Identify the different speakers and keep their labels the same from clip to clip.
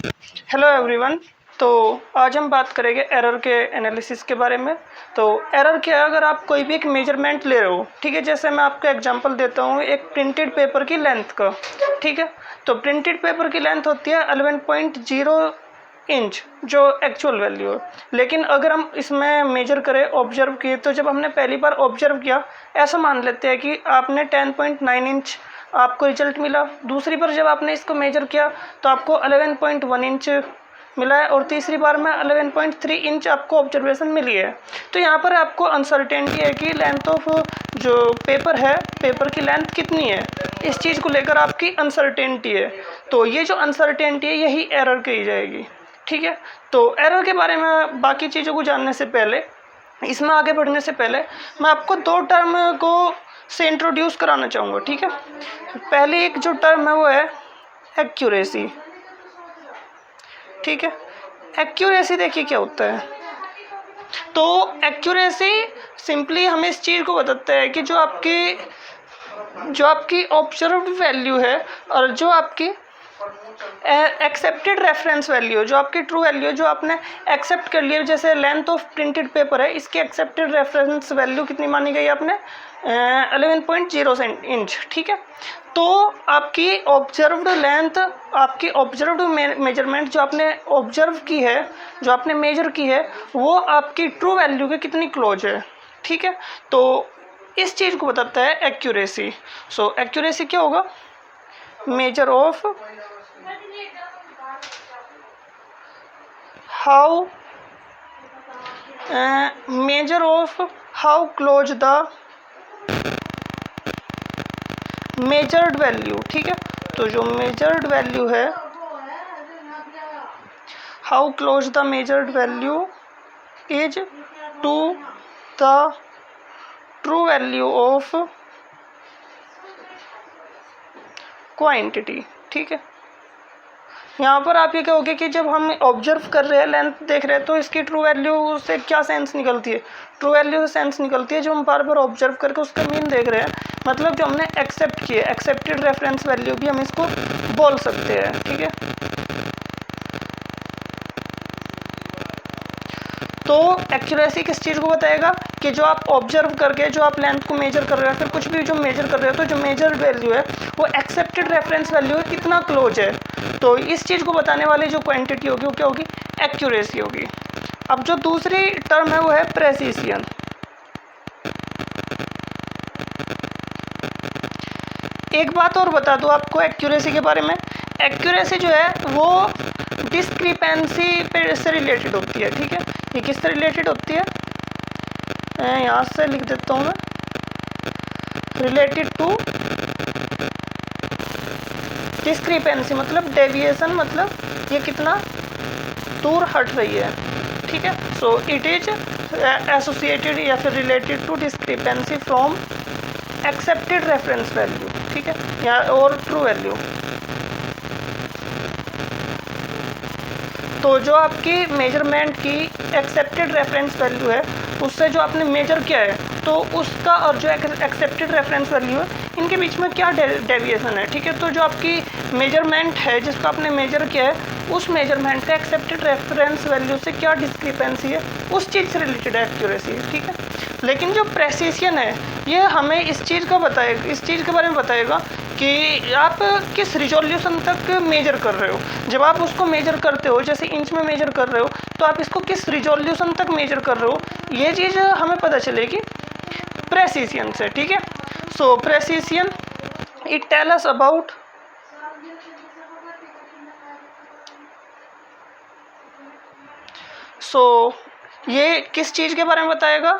Speaker 1: Hello everyone. तो आज हम बात करेंगे एरर के एनालिसिस के बारे में। तो एरर क्या है, अगर आप कोई भी एक मेजरमेंट ले रहे हो, ठीक है, जैसे मैं आपको एग्जांपल देता हूँ एक प्रिंटेड पेपर की लेंथ का, ठीक है। तो प्रिंटेड पेपर की लेंथ होती है 11.0 इंच जो एक्चुअल वैल्यू है, लेकिन अगर हम इसमें मेजर करें ऑब्जर्व किए, तो जब हमने पहली बार ऑब्जर्व किया, ऐसा मान लेते हैं कि आपने 10.9 इंच आपको रिजल्ट मिला। दूसरी बार जब आपने इसको मेजर किया तो आपको 11.1 इंच मिला है, और तीसरी बार में 11.3 इंच आपको ऑब्जर्वेशन मिली है। तो यहाँ पर आपको अनसर्टेनिटी है कि लेंथ ऑफ जो पेपर है, पेपर की लेंथ कितनी है, इस चीज़ को लेकर आपकी अनसर्टेनिटी है। तो ये जो अनसर्टेनिटी है यही एरर कही जाएगी, ठीक है। तो एरर के बारे में बाकी चीज़ों को जानने से पहले, इसमें आगे बढ़ने से पहले, मैं आपको दो टर्म को से इंट्रोड्यूस कराना चाहूँगा, ठीक है। पहली एक जो टर्म है वो है एक्यूरेसी, ठीक है। एक्यूरेसी देखिए क्या होता है। तो एक्यूरेसी सिंपली हमें इस चीज़ को बताता है कि जो आपकी ऑब्जर्व्ड वैल्यू है और जो आपकी एक्सेप्टेड रेफरेंस वैल्यू, जो आपकी ट्रू वैल्यू जो आपने एक्सेप्ट कर लिया, जैसे लेंथ ऑफ प्रिंटेड पेपर है, इसकी एक्सेप्टेड रेफरेंस वैल्यू कितनी मानी गई आपने, 11.0 इंच, ठीक है। तो आपकी ऑब्जर्व्ड लेंथ, आपकी ऑब्जर्व्ड मेजरमेंट जो आपने ऑब्जर्व की है, जो आपने मेजर की है, वो आपकी ट्रू वैल्यू के कितनी क्लोज है, ठीक है। तो इस चीज़ को बताता है एक्यूरेसी। सो एक्यूरेसी क्या होगा, measure of how measure of how close the measured value, ठीक है। तो जो measured value है, how close the measured value is to the true value of quantity, ठीक है। यहाँ पर आप ये कहोगे कि जब हम ऑब्जर्व कर रहे हैं, लेंथ देख रहे हैं, तो इसकी ट्रू वैल्यू से क्या सेंस निकलती है। ट्रू वैल्यू से सेंस निकलती है जो हम बार बार ऑब्जर्व करके उसका मीन देख रहे हैं, मतलब जो हमने एक्सेप्ट किए, एक्सेप्टेड रेफरेंस वैल्यू भी हम इसको बोल सकते हैं, ठीक है। तो एक्यूरेसी किस चीज़ को बताएगा कि जो आप ऑब्जर्व करके जो आप लेंथ को मेजर कर रहे हो, फिर कुछ भी जो मेजर कर रहे हो, तो जो मेजर वैल्यू है वो एक्सेप्टेड रेफरेंस वैल्यू है कितना क्लोज है। तो इस चीज़ को बताने वाली जो क्वांटिटी होगी वो क्या होगी, एक्यूरेसी होगी। अब जो दूसरी टर्म है वो है प्रेसिशन। एक बात और बता दूं आपको एक्यूरेसी के बारे में, एक्यूरेसी जो है वो डिस्क्रिपेंसी से रिलेटेड होती है, ठीक है। ये किससे रिलेटेड होती है, यहाँ से लिख देता हूँ मैं, रिलेटेड टू डिस्क्रिपेंसी, मतलब डेविएशन, मतलब ये कितना दूर हट रही है, ठीक है। सो इट इज एसोसिएटेड या फिर related to discrepancy from accepted reference value, ठीक है, या और ट्रू वैल्यू। तो जो आपकी मेजरमेंट की एक्सेप्टेड रेफरेंस वैल्यू है, उससे जो आपने मेजर किया है, तो उसका और जो एक्सेप्टेड रेफरेंस वैल्यू है, इनके बीच में क्या डेविएशन है, ठीक है। तो जो आपकी मेजरमेंट है जिसको आपने मेजर किया है, उस मेजरमेंट का एक्सेप्टेड रेफरेंस वैल्यू से क्या डिस्क्रिपेंसी है, उस चीज़ से रिलेटेड एक्यूरेसी, ठीक है। लेकिन जो प्रेसिशन है ये हमें इस चीज़ को बताएगा, इस चीज़ के बारे में बताएगा कि आप किस रिजोल्यूशन तक मेजर कर रहे हो। जब आप उसको मेजर करते हो, जैसे इंच में मेजर कर रहे हो, तो आप इसको किस रिजोल्यूशन तक मेजर कर रहे हो, ये चीज़ हमें पता चलेगी प्रेसिशन से, ठीक है। So precision it tell us about ये किस चीज़ के बारे में बताएगा,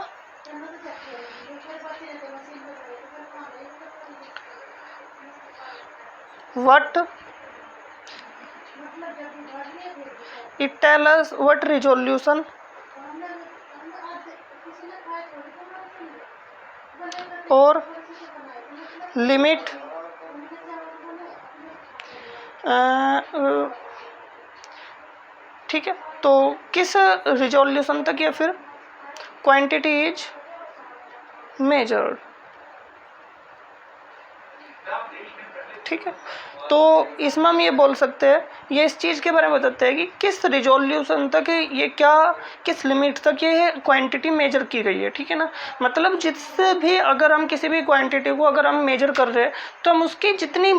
Speaker 1: what it tell us what resolution और लिमिट ठीक है। तो किस रिजोल्यूशन तक या फिर क्वांटिटी इज मेजर्ड, ठीक है। तो इसमें हम ये बोल सकते हैं, ये इस चीज़ के बारे में बताते हैं कि किस रिजोल्यूशन तक ये क्या, किस लिमिट तक ये क्वांटिटी मेजर की गई है, ठीक है ना। मतलब जिससे भी अगर हम किसी भी क्वांटिटी को अगर हम मेजर कर रहे हैं तो हम उसकी जितनी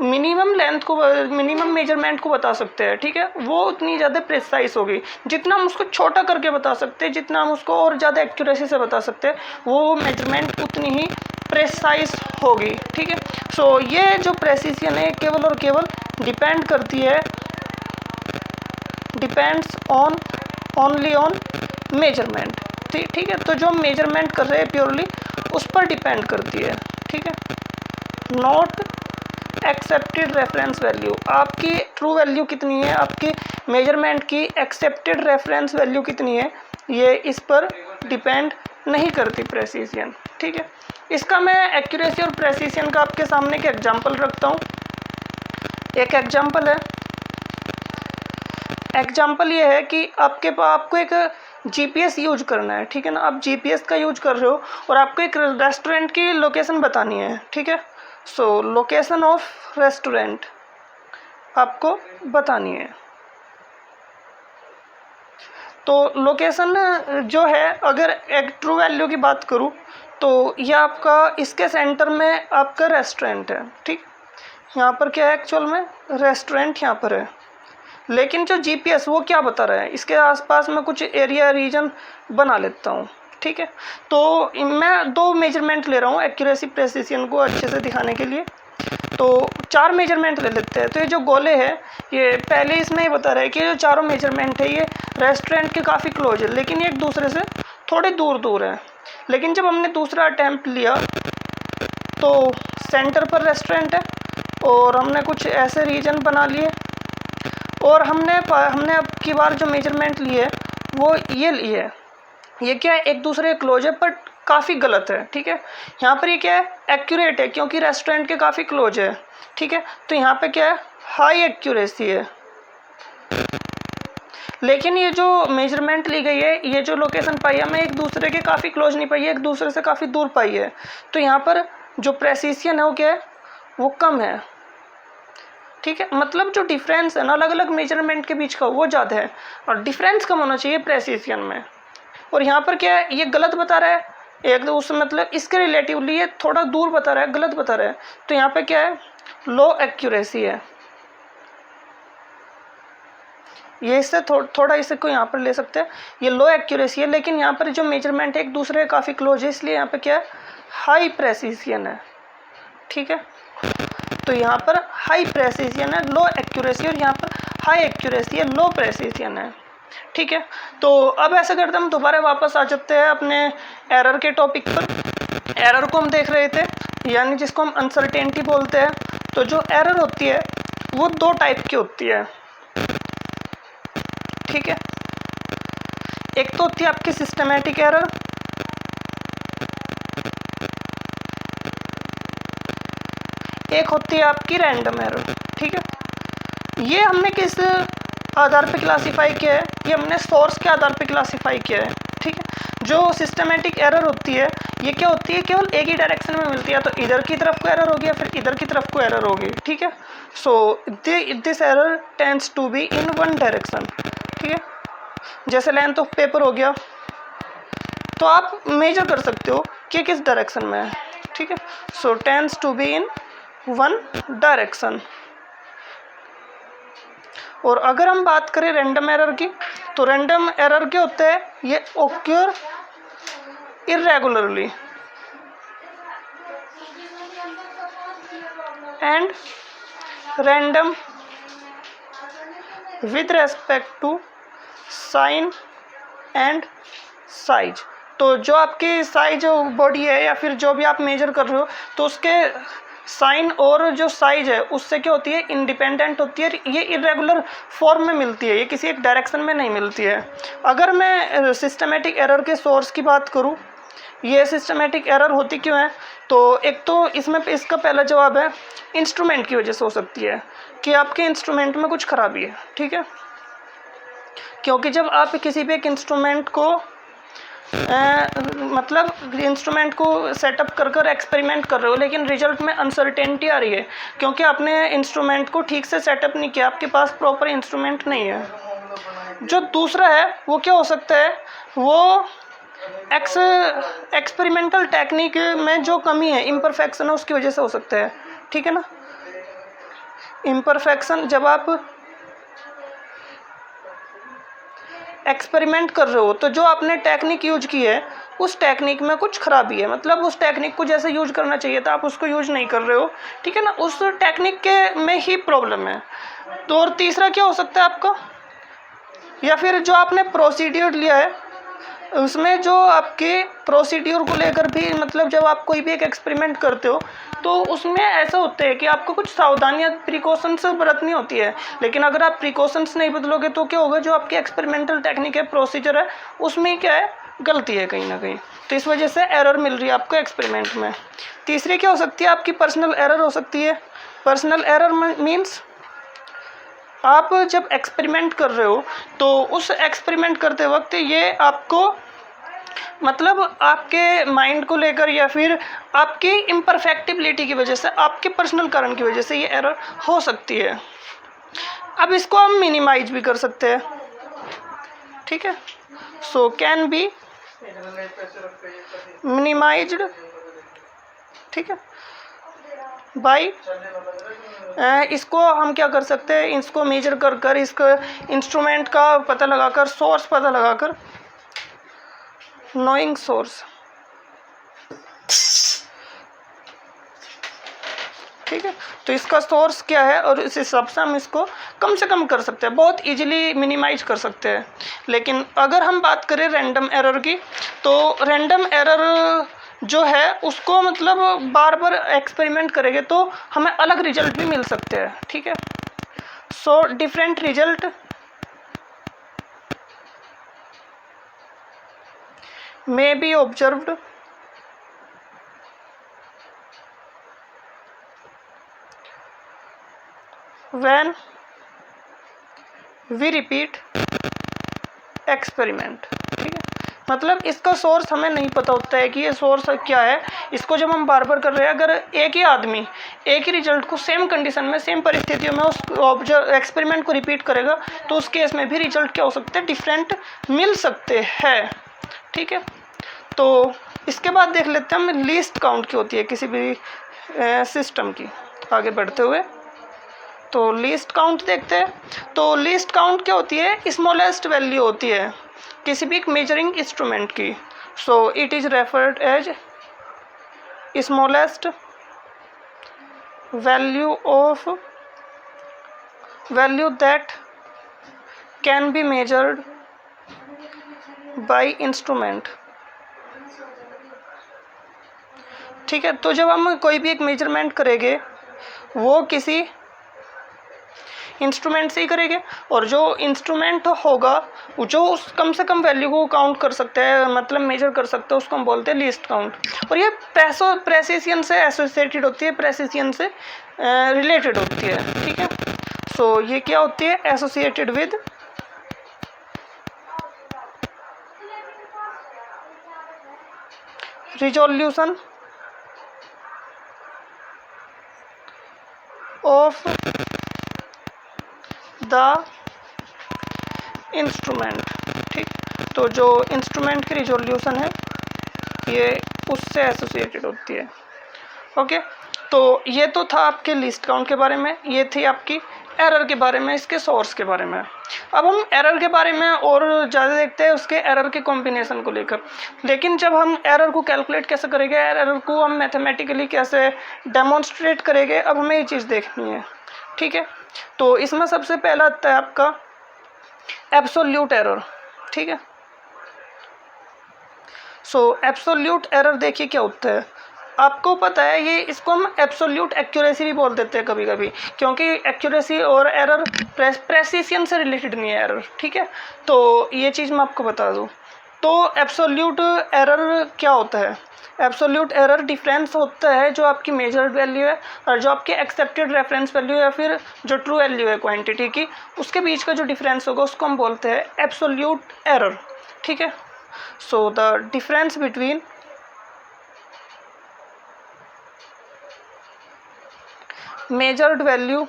Speaker 1: मिनिमम लेंथ को, मिनिमम मेजरमेंट को बता सकते हैं, ठीक है, वो उतनी ज़्यादा प्रिसाइज होगी। जितना हम उसको छोटा करके बता सकते हैं, जितना हम उसको और ज़्यादा एक्यूरेसी से बता सकते हैं, वो मेजरमेंट उतनी ही प्रेसाइज होगी, ठीक है। सो ये जो प्रेसिशन है केवल और केवल डिपेंड करती है, depends on only on measurement, ठीक है। तो जो हम मेजरमेंट कर रहे हैं प्योरली उस पर डिपेंड करती है, ठीक है। नॉट एक्सेप्टेड रेफरेंस वैल्यू, आपकी ट्रू वैल्यू कितनी है, आपकी मेजरमेंट की एक्सेप्टेड रेफरेंस वैल्यू कितनी है, ये इस पर डिपेंड नहीं करती प्रेसिशन, ठीक है। इसका मैं एक्यूरेसी और प्रेसिशन का आपके सामने एक एग्जांपल रखता हूँ। एक एग्जांपल है, एग्जांपल ये है कि आपको एक जीपीएस यूज करना है, ठीक है ना। आप जीपीएस का यूज कर रहे हो और आपको एक रेस्टोरेंट की लोकेशन बतानी है, ठीक है। सो लोकेशन ऑफ रेस्टोरेंट आपको बतानी है। तो लोकेशन जो है, अगर एक ट्रू वैल्यू की बात करूँ तो ये आपका इसके सेंटर में आपका रेस्टोरेंट है, ठीक। यहाँ पर क्या है, एक्चुअल में रेस्टोरेंट यहाँ पर है, लेकिन जो जीपीएस वो क्या बता रहा है, इसके आसपास में कुछ एरिया रीजन बना लेता हूँ, ठीक है। तो मैं 2 मेजरमेंट ले रहा हूँ एक्यूरेसी प्रेसिशन को अच्छे से दिखाने के लिए। तो 4 मेजरमेंट ले लेते हैं। तो ये जो गोले है, ये पहले इसमें ही बता रहा है कि जो चारों मेजरमेंट है ये रेस्टोरेंट के काफ़ी क्लोज है, लेकिन ये एक दूसरे से थोड़े दूर दूर है। लेकिन जब हमने दूसरा अटैम्प्ट लिया तो सेंटर पर रेस्टोरेंट है और हमने कुछ ऐसे रीजन बना लिए और हमने अब की बार जो मेजरमेंट लिए वो ये लिए, ये क्या है, एक दूसरे के क्लोज है पर काफ़ी गलत है, ठीक है। यहाँ पर ये क्या है, एक्यूरेट है क्योंकि रेस्टोरेंट के काफ़ी क्लोज है, ठीक है। तो यहाँ पे क्या है, हाई एक्यूरेसी है। लेकिन ये जो मेजरमेंट ली गई है, ये जो लोकेशन पाई है, हमें एक दूसरे के काफ़ी क्लोज नहीं पाई है, एक दूसरे से काफ़ी दूर पाई है। तो यहाँ पर जो प्रेसिशन है वो क्या है, वो कम है, ठीक है। मतलब जो डिफरेंस है ना अलग अलग मेजरमेंट के बीच का, वो ज़्यादा है और डिफरेंस कम होना चाहिए प्रेसिशन में। और यहाँ पर क्या है, ये गलत बता रहा है, एक दो उस मतलब इसके रिलेटिवली ये थोड़ा दूर बता रहा है, गलत बता रहा है। तो यहाँ पे क्या है, लो एक्यूरेसी है। ये इससे थोड़ा इसे को यहाँ पर ले सकते हैं, ये लो एक्यूरेसी है, लेकिन यहाँ पर जो मेजरमेंट है एक दूसरे के काफ़ी क्लोज है, इसलिए यहाँ पे क्या है, हाई प्रेसिशन है, ठीक है। तो यहाँ पर हाई प्रेसिशन है, लो एक्यूरेसी, और यहाँ पर हाई एक्यूरेसी है, लो प्रेसिशन है, ठीक है। तो अब ऐसा करते हैं, हम दोबारा वापस आ जाते हैं अपने एरर के टॉपिक पर। एरर को हम देख रहे थे, यानी जिसको हम अनसर्टेनिटी बोलते हैं। तो जो एरर होती है वो 2 टाइप की होती है, ठीक है। एक तो होती है आपकी सिस्टमैटिक एरर, एक होती है आपकी रैंडम एरर, ठीक है। ये हमने किस आधार पे क्लासिफाई किया है, ये हमने सोर्स के आधार पे क्लासिफाई किया है, ठीक है। जो सिस्टमैटिक एरर होती है ये क्या होती है, केवल एक ही डायरेक्शन में मिलती है, तो इधर की तरफ को एरर होगी या फिर इधर की तरफ को एरर होगी, ठीक है। So this error tends to be in one direction, ठीक है। जैसे लेंथ ऑफ पेपर हो गया, तो आप मेजर कर सकते हो कि किस डायरेक्शन में है, ठीक है। So tends to be in one direction. और अगर हम बात करें रैंडम एरर की, तो रैंडम एरर क्या होता है, ये occur irregularly and random with respect to sign and size. तो जो आपकी साइज बॉडी है या फिर जो भी आप मेजर कर रहे हो, तो उसके साइन और जो साइज है उससे क्या होती है, इंडिपेंडेंट होती है। ये इरेगुलर फॉर्म में मिलती है, ये किसी एक डायरेक्शन में नहीं मिलती है। अगर मैं सिस्टमेटिक एरर के सोर्स की बात करूँ, ये सिस्टमेटिक एरर होती क्यों है, तो एक तो इसमें इसका पहला जवाब है इंस्ट्रूमेंट की वजह से हो सकती है, कि आपके इंस्ट्रूमेंट में कुछ खराबी है, ठीक है। क्योंकि जब आप किसी भी एक इंस्ट्रूमेंट को मतलब इंस्ट्रूमेंट को सेटअप कर कर एक्सपेरिमेंट कर रहे हो, लेकिन रिजल्ट में अनसर्टेनिटी आ रही है क्योंकि आपने इंस्ट्रूमेंट को ठीक से सेटअप नहीं किया, आपके पास प्रॉपर इंस्ट्रूमेंट नहीं है। जो दूसरा है वो क्या हो सकता है, वो एक्सपेरिमेंटल टेक्निक में जो कमी है, इम्परफेक्शन है, उसकी वजह से हो सकता है। ठीक है ना, इम्परफेक्शन, जब आप एक्सपेरिमेंट कर रहे हो तो जो आपने टेक्निक यूज की है उस टेक्निक में कुछ खराबी है, मतलब उस टेक्निक को जैसे यूज करना चाहिए था आप उसको यूज नहीं कर रहे हो। ठीक है ना, उस टेक्निक के में ही प्रॉब्लम है। तो और तीसरा क्या हो सकता है आपका, या फिर जो आपने प्रोसीड्यूर लिया है उसमें जो आपके प्रोसीड्यूर को लेकर भी, मतलब जब आप कोई भी एक एक्सपेरिमेंट करते हो तो उसमें ऐसा होता है कि आपको कुछ सावधानियां, प्रिकॉशंस बरतनी होती है, लेकिन अगर आप प्रिकॉशंस नहीं बदलोगे तो क्या होगा, जो आपकी एक्सपेरिमेंटल टेक्निक है, प्रोसीजर है, उसमें क्या है, गलती है कहीं ना कहीं। तो इस वजह से एरर मिल रही है आपको एक्सपेरिमेंट में। तीसरी क्या हो सकती है, आपकी पर्सनल एरर हो सकती है। पर्सनल एरर मीन्स आप जब एक्सपेरिमेंट कर रहे हो तो उस एक्सपेरिमेंट करते वक्त ये आपको, मतलब आपके माइंड को लेकर या फिर आपकी इम्परफेक्टिबिलिटी की वजह से, आपके पर्सनल कारण की वजह से ये एरर हो सकती है। अब इसको हम मिनिमाइज भी कर सकते हैं। ठीक है, सो कैन बी मिनिमाइज्ड, ठीक है, बाय, इसको हम क्या कर सकते हैं, इसको मेजर कर कर, इसको इंस्ट्रूमेंट का पता लगाकर, सोर्स पता लगाकर, नोइंग सोर्स। ठीक है, तो इसका सोर्स क्या है और इस हिसाब से हम इसको कम से कम कर सकते हैं, बहुत इजीली मिनिमाइज कर सकते हैं। लेकिन अगर हम बात करें रैंडम एरर की, तो रैंडम एरर जो है उसको मतलब बार बार एक्सपेरिमेंट करेंगे तो हमें अलग रिजल्ट भी मिल सकते हैं। ठीक है, so different result may be observed when we repeat experiment। ठीक है, मतलब इसका सोर्स हमें नहीं पता होता है कि ये सोर्स क्या है। इसको जब हम बार बार कर रहे हैं, अगर एक ही आदमी एक ही रिजल्ट को सेम कंडीशन में, सेम परिस्थितियों में उस एक्सपेरिमेंट को रिपीट करेगा तो उस केस में भी रिजल्ट क्या हो सकते हैं, डिफरेंट मिल सकते हैं। ठीक है, तो इसके बाद देख लेते हैं हम लीस्ट काउंट की होती है किसी भी सिस्टम की। आगे बढ़ते हुए तो लीस्ट काउंट देखते हैं। तो लीस्ट काउंट क्या होती है, स्मॉलेस्ट वैल्यू होती है किसी भी मेजरिंग इंस्ट्रूमेंट की। So it is referred as smallest value that can be measured by instrument. ठीक है, तो जब हम कोई भी एक मेजरमेंट करेंगे वो किसी इंस्ट्रूमेंट से ही करेंगे, और जो इंस्ट्रूमेंट होगा जो उस कम से कम वैल्यू को काउंट कर सकते हैं, मतलब मेजर कर सकते हैं, उसको हम बोलते हैं लीस्ट काउंट। और ये प्रेसिशन से एसोसिएटेड होती है, प्रेसिशन से रिलेटेड होती है। ठीक है, सो ये क्या होती है, associated with resolution of the instrument. ठीक, तो जो इंस्ट्रूमेंट की रिजोल्यूशन है ये उससे एसोसिएटेड होती है। ओके, तो ये तो था आपके लिस्ट काउंट के बारे में, ये थी आपकी एरर के बारे में, इसके सोर्स के बारे में। अब हम एरर के बारे में और ज़्यादा देखते हैं, उसके एरर के कॉम्बिनेशन को लेकर। लेकिन जब हम एरर को कैलकुलेट कैसे करेंगे, एरर को हम मैथमेटिकली कैसे डेमोन्स्ट्रेट करेंगे, अब हमें ये चीज़ देखनी है। ठीक है, तो इसमें सबसे पहला आता है आपका एब्सोल्यूट एरर। ठीक है, सो एब्सोल्यूट एरर देखिए क्या होता है, आपको पता है ये, इसको हम एब्सोल्यूट एक्यूरेसी भी बोल देते हैं कभी कभी, क्योंकि एक्यूरेसी और एरर प्रेसिशन से रिलेटेड नहीं है एरर। ठीक है, तो ये चीज़ मैं आपको बता दूं। तो एब्सोल्यूट एरर क्या होता है, एब्सोल्यूट एरर डिफरेंस होता है जो आपकी मेजर्ड वैल्यू है और जो आपकी एक्सेप्टेड रेफरेंस वैल्यू है, या फिर जो ट्रू वैल्यू है क्वांटिटी की, उसके बीच का जो डिफरेंस होगा उसको हम बोलते हैं एब्सोल्यूट एरर। ठीक है, so the difference between measured value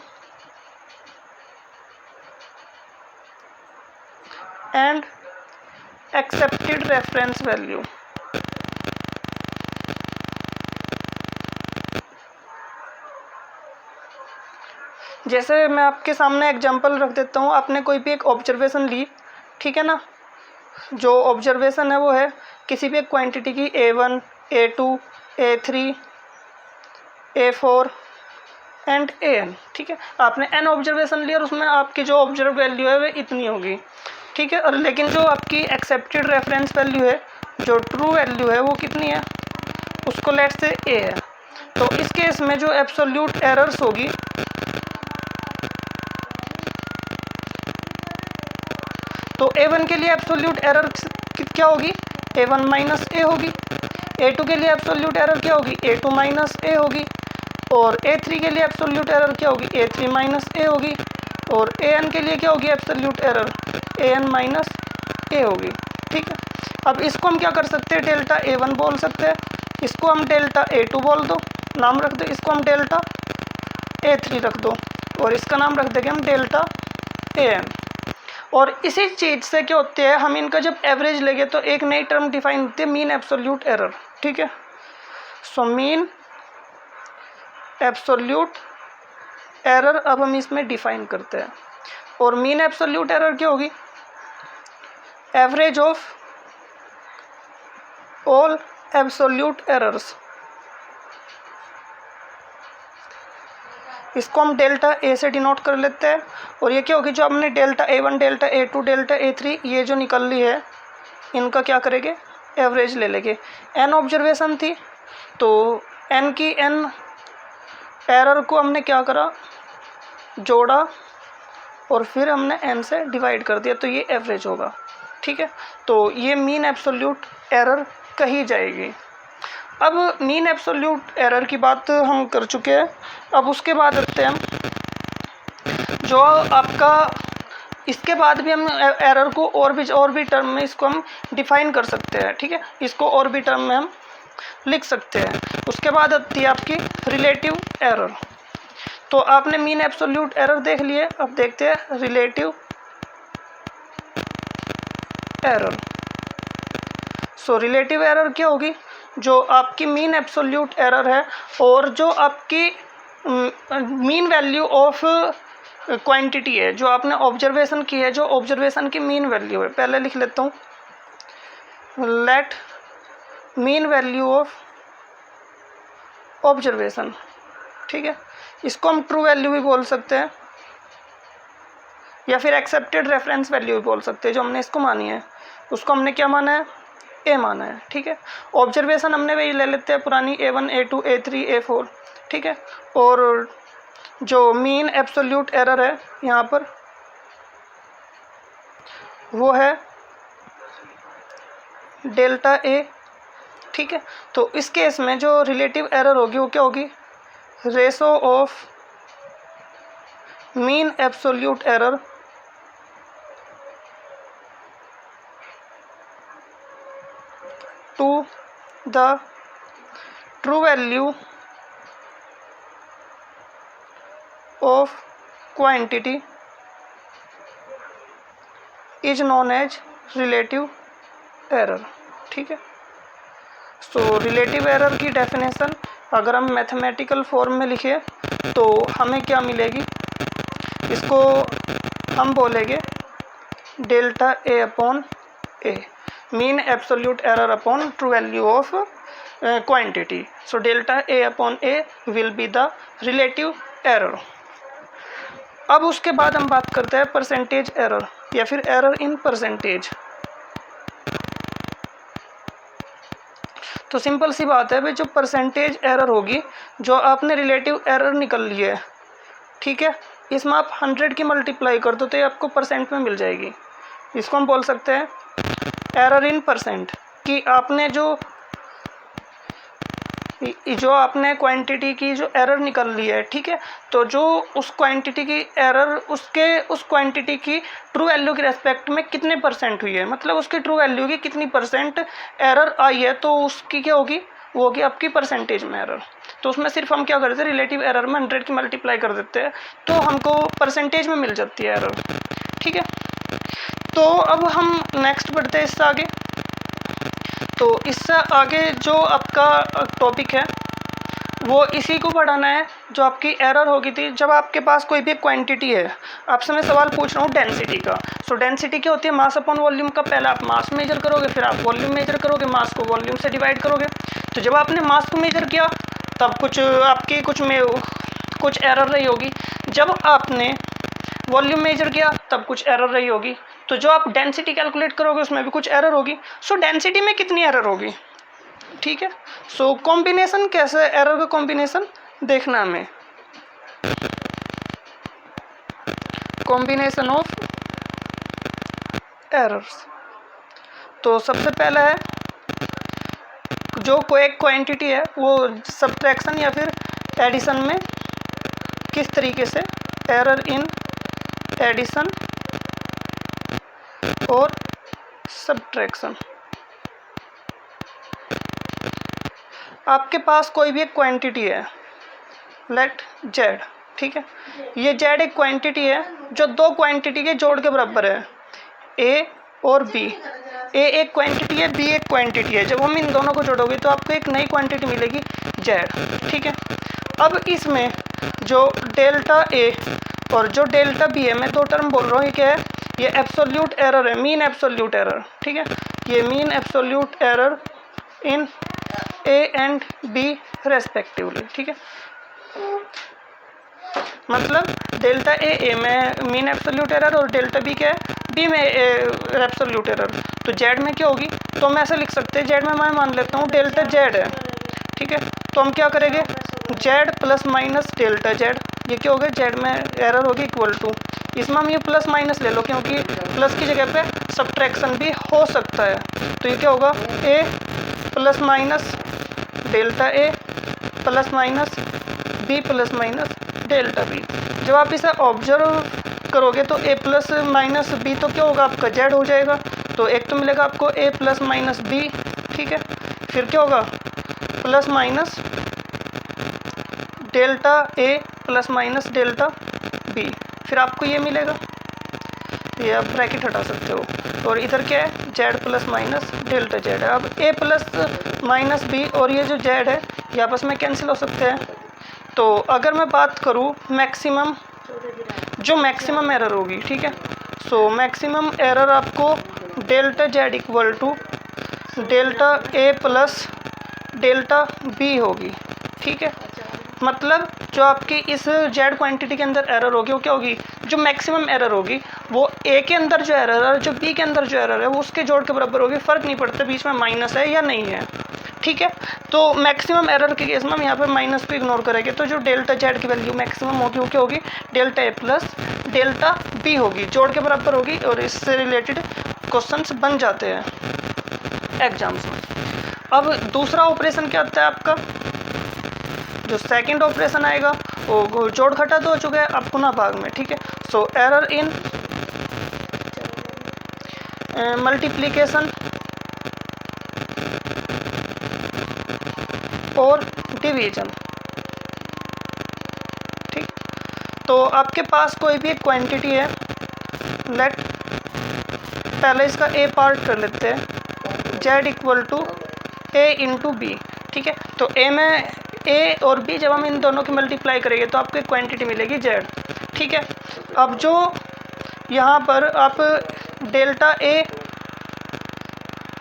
Speaker 1: and accepted reference value. जैसे मैं आपके सामने एग्जांपल रख देता हूँ, आपने कोई भी एक ऑब्जर्वेशन ली, ठीक है ना। जो ऑब्जर्वेशन है वो है किसी भी एक क्वांटिटी की A1, A2, A3, A4 and An, ठीक है। आपने n ऑब्जर्वेशन लिया और उसमें आपकी जो ऑब्जर्व वैल्यू है वो इतनी होगी, ठीक है। और लेकिन जो आपकी एक्सेप्टेड रेफरेंस वैल्यू है, जो ट्रू वैल्यू है वो कितनी है, उसको लेट्स से A है। तो इस केस में जो एब्सोल्यूट एरर्स होगी, तो A1 के लिए एब्सोल्यूट एरर क्या होगी, A1 माइनस A होगी। A2 के लिए एब्सोल्यूट एरर क्या होगी, A2 माइनस A होगी। और A3 के लिए एब्सोल्यूट एरर क्या होगी, A3 माइनस A होगी। और An के लिए क्या होगी absolute error, An minus A होगी, ठीक है। अब इसको हम क्या कर सकते हैं, डेल्टा A1 बोल सकते हैं, इसको हम डेल्टा A2 बोल दो, नाम रख दो, इसको हम डेल्टा A3 रख दो, और इसका नाम रख देंगे हम डेल्टा An। और इसी चीज़ से क्या होते हैं, हम इनका जब एवरेज लेंगे तो एक नई टर्म डिफाइन होती है, मीन एब्सोल्यूट एरर, ठीक है। सो मीन एब्सोल्यूट एरर अब हम इसमें डिफाइन करते हैं। और मीन एब्सोल्यूट एरर क्या होगी, average of all absolute errors. इसको हम डेल्टा A से डिनोट कर लेते हैं। और ये क्या होगी, जो हमने delta A1, delta A2, delta A3 ये जो निकल ली है, इनका क्या करेंगे, एवरेज ले लेंगे। n ऑब्जर्वेशन थी तो n की n एरर को हमने क्या करा, जोड़ा और फिर हमने n से डिवाइड कर दिया, तो ये एवरेज होगा, ठीक है। तो ये मीन एब्सोल्यूट एरर कही जाएगी। अब मीन एब्सोल्यूट एरर की बात हम कर चुके हैं। अब उसके बाद रखते हैं हम जो आपका, इसके बाद भी हम एरर को और भी टर्म में इसको हम डिफाइन कर सकते हैं, ठीक है। इसको और भी टर्म में हम लिख सकते हैं। उसके बाद आती है आपकी रिलेटिव एरर। तो आपने मीन एब्सोल्यूट एरर देख लिए, अब देखते हैं रिलेटिव एरर। सो रिलेटिव एरर क्या होगी, जो आपकी मीन एब्सोल्यूट एरर है और जो आपकी मीन वैल्यू ऑफ क्वांटिटी है, जो आपने ऑब्जर्वेशन की है, जो ऑब्जर्वेशन की मीन वैल्यू है। पहले लिख लेता हूँ, let mean value of observation, ठीक है। इसको हम ट्रू वैल्यू भी बोल सकते हैं या फिर एक्सेप्टेड रेफरेंस वैल्यू भी बोल सकते हैं। जो हमने इसको मानी है उसको हमने क्या माना है, A माना है, ठीक है। ऑब्जर्वेशन हमने वही ले लेते हैं पुरानी A1, A2, A3, A4, ठीक है। और जो मीन एब्सोल्यूट एरर है यहाँ पर वो है डेल्टा A, ठीक है। तो इस केस में जो रिलेटिव एरर होगी वो क्या होगी, ratio of mean absolute error to the true value of quantity is known as relative error, ठीक है। सो रिलेटिव एरर की डेफिनेशन अगर हम मैथमेटिकल फॉर्म में लिखे तो हमें क्या मिलेगी, इसको हम बोलेंगे delta A upon A, mean absolute error upon true value of quantity. So delta A upon A will be the relative error. अब उसके बाद हम बात करते हैं परसेंटेज एरर या फिर एरर इन परसेंटेज। तो सिंपल सी बात है भाई, जो परसेंटेज एरर होगी, जो आपने रिलेटिव एरर निकल ली है, ठीक है, इसमें आप 100 की मल्टीप्लाई कर दो तो ये आपको परसेंट में मिल जाएगी। इसको हम बोल सकते हैं एरर इन परसेंट, कि आपने जो जो आपने क्वांटिटी की जो एरर निकल ली है, ठीक है, तो जो उस क्वांटिटी की एरर उस क्वांटिटी की ट्रू वैल्यू के रेस्पेक्ट में कितने परसेंट हुई है, मतलब उसकी ट्रू वैल्यू की कितनी परसेंट एरर आई है, तो उसकी क्या होगी, वो होगी आपकी परसेंटेज में एरर। तो उसमें सिर्फ हम क्या करते हैं, रिलेटिव एरर में 100 की मल्टीप्लाई कर देते हैं, तो हमको परसेंटेज में मिल जाती है एरर, ठीक है। तो अब हम नेक्स्ट बढ़ते हैं इससे आगे। तो इससे आगे जो आपका टॉपिक है वो इसी को बढ़ाना है, जो आपकी एरर होगी थी जब आपके पास कोई भी क्वांटिटी है। आपसे मैं सवाल पूछ रहा हूँ डेंसिटी का। सो डेंसिटी क्या होती है, मास अपॉन वॉल्यूम का। पहले आप मास मेजर करोगे, फिर आप वॉल्यूम मेजर करोगे, मास को वॉल्यूम से डिवाइड करोगे। तो जब आपने मास को मेजर किया तब आपकी कुछ एरर रही होगी, जब आपने वॉल्यूम मेजर किया तब कुछ एरर रही होगी, तो जो आप डेंसिटी कैलकुलेट करोगे उसमें भी कुछ एरर होगी। सो डेंसिटी में कितनी एरर होगी, ठीक है। सो कॉम्बिनेशन कैसे, एरर का कॉम्बिनेशन देखना हमें, कॉम्बिनेशन ऑफ एरर्स। तो सबसे पहला है जो कोई एक क्वांटिटी है वो सब्ट्रैक्शन या फिर एडिशन में किस तरीके से, एरर इन एडिशन और सब्ट्रैक्शन। आपके पास कोई भी एक क्वांटिटी है, लेट जेड, ठीक है। ये जेड एक क्वांटिटी है जो दो क्वांटिटी के जोड़ के बराबर है, ए और बी। ए एक क्वांटिटी है, बी एक क्वांटिटी है। जब हम इन दोनों को जोड़ोगे तो आपको एक नई क्वांटिटी मिलेगी जेड, ठीक है। अब इसमें जो डेल्टा ए और जो डेल्टा बी है, मैं दो टर्म बोल रहा हूँ, ये क्या है, ये एब्सोल्यूट एरर है, मीन एब्सोल्यूट एरर, ठीक है। ये mean absolute error in A and B respectively, ठीक है। मतलब डेल्टा ए में मीन एब्सोल्यूट एरर और डेल्टा बी क्या है, बी में एब्सोल्यूट एरर। तो जेड में क्या होगी, तो हम ऐसे लिख सकते हैं, जेड में मैं मान लेता हूँ डेल्टा जेड है, ठीक है। तो हम क्या करेंगे, Z plus minus delta Z, ये क्या होगा, जेड में एरर होगी इक्वल टू, इसमें हम ये प्लस माइनस ले लो क्योंकि प्लस की जगह पे सब्ट्रैक्शन भी हो सकता है। तो ये क्या होगा, A plus minus delta A plus minus B plus minus delta B. जब आप इसे ऑब्जर्व करोगे तो ए प्लस माइनस बी तो क्या होगा, आपका जेड हो जाएगा। तो एक तो मिलेगा आपको ए प्लस माइनस बी, ठीक है। फिर क्या होगा, plus minus delta A plus minus delta B, फिर आपको ये मिलेगा, ये आप ब्रैकेट हटा सकते हो। और इधर क्या है, Z plus minus delta Z है। अब ए प्लस माइनस बी और ये जो जेड है ये आपस में कैंसिल हो सकते हैं। तो अगर मैं बात करूँ मैक्सिमम, जो मैक्सिमम एरर होगी, ठीक है। सो मैक्सिमम एरर आपको delta Z equal to delta A plus delta B होगी, ठीक है। मतलब जो आपकी इस जेड क्वांटिटी के अंदर एरर होगी वो क्या होगी, जो मैक्सिमम एरर होगी वो ए के अंदर जो एरर है, जो बी के अंदर जो एरर है वो उसके जोड़ के बराबर होगी। फ़र्क नहीं पड़ता बीच में माइनस है या नहीं है, ठीक है। तो मैक्सिमम एरर के केस में हम यहाँ पर माइनस को इग्नोर करेंगे, तो जो डेल्टा जेड की वैल्यू मैक्सिमम होगी वो क्या होगी, delta A plus delta B होगी, जोड़ के बराबर होगी। और इससे रिलेटेड क्वेश्चंस बन जाते हैं एग्जाम्स में। अब दूसरा ऑपरेशन क्या होता है आपका, जो सेकंड ऑपरेशन आएगा वो जोड़ घटा तो हो चुका है, अब पुनः भाग में, ठीक है। सो एरर इन मल्टीप्लिकेशन और डिवीजन, ठीक। तो आपके पास कोई भी एक क्वांटिटी है, लेट पहले इसका ए पार्ट कर लेते हैं, Z equal to A into B, ठीक है। तो ए में ए और बी जब हम इन दोनों की मल्टीप्लाई करेंगे तो आपको एक क्वांटिटी मिलेगी जेड, ठीक है। अब जो यहाँ पर आप delta A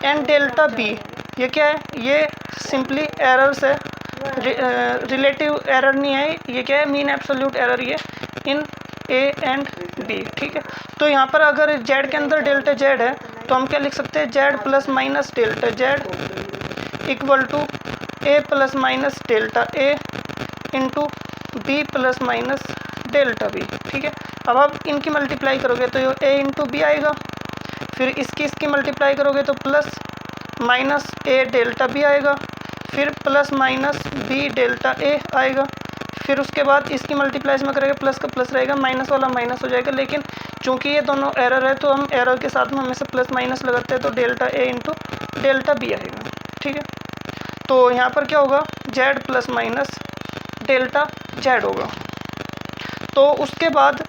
Speaker 1: and delta B, ये क्या है, ये सिंपली एरर्स है, रिलेटिव एरर नहीं है, ये क्या है, मीन एब्सोल्यूट एरर ये इन ए एंड बी, ठीक है। तो यहाँ पर अगर जेड के अंदर डेल्टा जेड है तो हम क्या लिख सकते हैं, Z plus minus delta Z equal to A plus minus delta A into B plus minus delta B, ठीक है। अब आप इनकी मल्टीप्लाई करोगे तो ये ए इंटू बी आएगा, फिर इसकी मल्टीप्लाई करोगे तो प्लस माइनस ए डेल्टा बी आएगा, फिर प्लस माइनस बी डेल्टा ए आएगा, फिर उसके बाद इसकी मल्टीप्लाई में करेंगे, प्लस का प्लस रहेगा, माइनस वाला माइनस हो जाएगा, लेकिन चूंकि ये दोनों एरर है तो हम एरर के साथ में हमेशा प्लस माइनस लगाते हैं, तो delta A into delta B आएगा। ठीक है, तो यहाँ पर क्या होगा, Z plus minus delta Z होगा। तो उसके बाद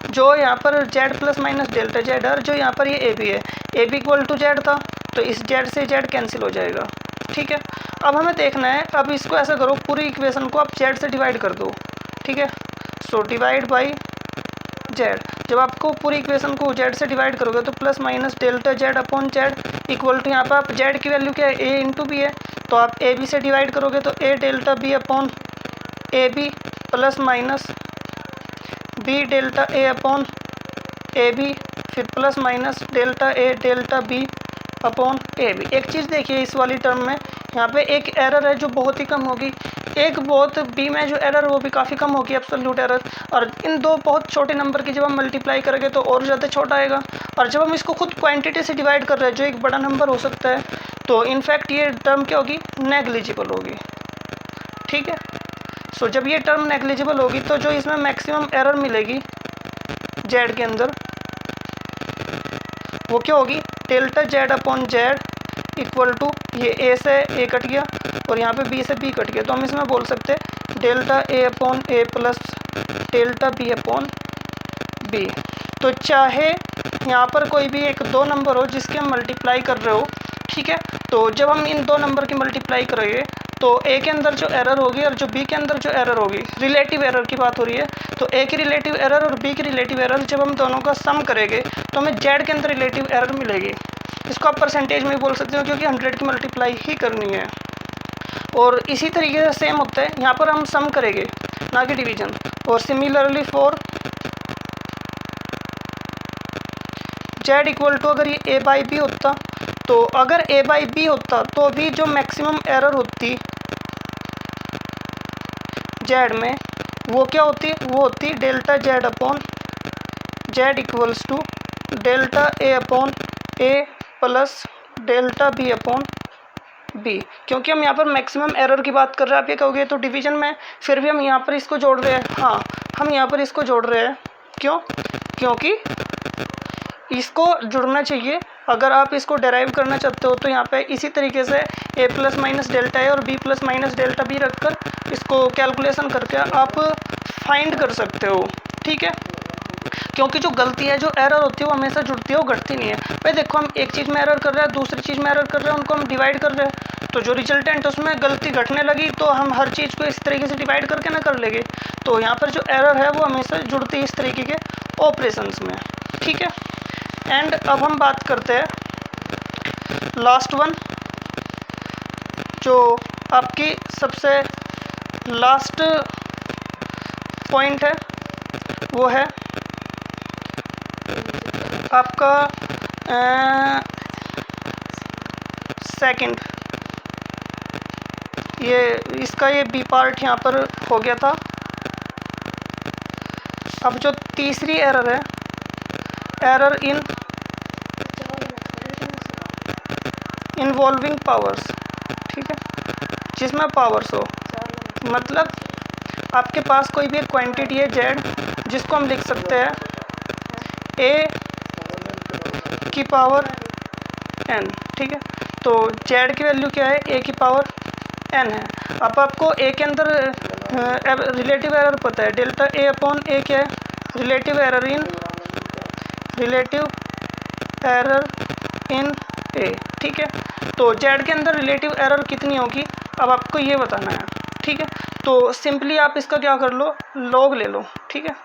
Speaker 1: जो यहाँ पर Z plus minus delta Z है, जो यहाँ पर ये ए बी है, A B equal to Z था, तो इस जेड से जेड कैंसिल हो जाएगा। ठीक है, अब हमें देखना है, अब इसको ऐसा करो, पूरी इक्वेशन को आप जेड से डिवाइड कर दो। ठीक है, सो डिवाइड बाई जेड। जब आपको पूरी इक्वेशन को जेड से डिवाइड करोगे तो plus minus delta Z upon Z equal to, यहाँ पर आप जेड की वैल्यू क्या है, ए इंटू बी है, तो आप ए बी से डिवाइड करोगे तो A delta B upon A B plus minus B delta A upon A B, फिर plus minus delta A delta B upon A B. एक चीज़ देखिए इस वाली टर्म में, यहाँ पे एक एरर है जो बहुत ही कम होगी, एक बहुत बी में जो एरर वो भी काफ़ी कम होगी, एब्सोल्यूट एरर। और इन दो बहुत छोटे नंबर की जब हम मल्टीप्लाई करेंगे तो और ज़्यादा छोटा आएगा, और जब हम इसको खुद क्वांटिटी से डिवाइड कर रहे हैं जो एक बड़ा नंबर हो सकता है, तो इनफैक्ट ये टर्म क्या होगी, नेग्लिजिबल होगी। ठीक है, सो जब ये टर्म नेग्लिजिबल होगी तो जो इसमें मैक्सिमम एरर मिलेगी जेड के अंदर वो क्या होगी, delta Z upon Z equal to, ये ए से ए कट गया और यहाँ पे बी से बी कट गया, तो हम इसमें बोल सकते हैं delta A upon A plus delta B upon B. तो चाहे यहाँ पर कोई भी एक दो नंबर हो जिसके हम मल्टीप्लाई कर रहे हो, ठीक है, तो जब हम इन दो नंबर की मल्टीप्लाई करेंगे तो ए के अंदर जो एरर होगी और जो बी के अंदर जो एरर होगी, रिलेटिव एरर की बात हो रही है, तो ए की रिलेटिव एरर और बी की रिलेटिव एरर जब हम दोनों का सम करेंगे तो हमें जेड के अंदर रिलेटिव एरर मिलेगी। इसको आप परसेंटेज में बोल सकते हो क्योंकि 100 की मल्टीप्लाई ही करनी है। और इसी तरीके से सेम होता है, यहाँ पर हम सम करेंगे ना कि डिवीजन। और similarly for Z equal to, अगर ये ए बाई बी होता, तो अगर ए बाई बी होता तो भी जो मैक्सिमम एरर होती जेड में वो क्या होती, वो होती delta Z upon Z equals to delta A upon A plus delta B upon B. क्योंकि हम यहाँ पर मैक्सिमम एरर की बात कर रहे हैं, आप ये कहोगे तो डिवीजन में, फिर भी हम यहाँ पर इसको जोड़ रहे हैं। हाँ, हम यहाँ पर इसको जोड़ रहे हैं, क्यों, क्योंकि इसको जुड़ना चाहिए। अगर आप इसको डेराइव करना चाहते हो तो यहाँ पे इसी तरीके से A plus minus delta A और B plus minus delta B रखकर इसको कैलकुलेशन करके आप फाइंड कर सकते हो। ठीक है, क्योंकि जो गलती है, जो एरर होती है वो हमेशा जुड़ती है, वो घटती नहीं है। भाई देखो, हम एक चीज़ में एरर कर रहे हैं, दूसरी चीज़ में एरर कर रहे हैं, उनको हम डिवाइड कर रहे हैं, तो जो रिजल्टेंट उसमें गलती घटने लगी तो हम हर चीज़ को इस तरीके से डिवाइड करके ना कर लेंगे। तो यहाँ पर जो एरर है वो हमेशा जुड़ती है इस तरीके के ऑपरेशंस में। ठीक है, एंड अब हम बात करते हैं लास्ट वन, जो आपकी सबसे लास्ट पॉइंट है, वो है आपका सेकंड। ये इसका ये बी पार्ट यहाँ पर हो गया था। अब जो तीसरी एरर है, एरर इन इन्वॉल्विंग पावर्स। ठीक है, जिसमें पावर्स हो, मतलब आपके पास कोई भी एक क्वांटिटी है जेड, जिसको हम लिख सकते हैं ए की पावर एन। ठीक है, तो जेड की वैल्यू क्या है, ए की पावर एन है। अब आपको ए के अंदर रिलेटिव एरर पता है, डेल्टा ए अपॉन ए क्या है, रिलेटिव एरर इन ए। ठीक है, तो जेड के अंदर रिलेटिव एरर कितनी होगी, अब आपको ये बताना है। ठीक है, तो सिंपली आप इसका क्या कर लो, लॉग ले लो। ठीक है।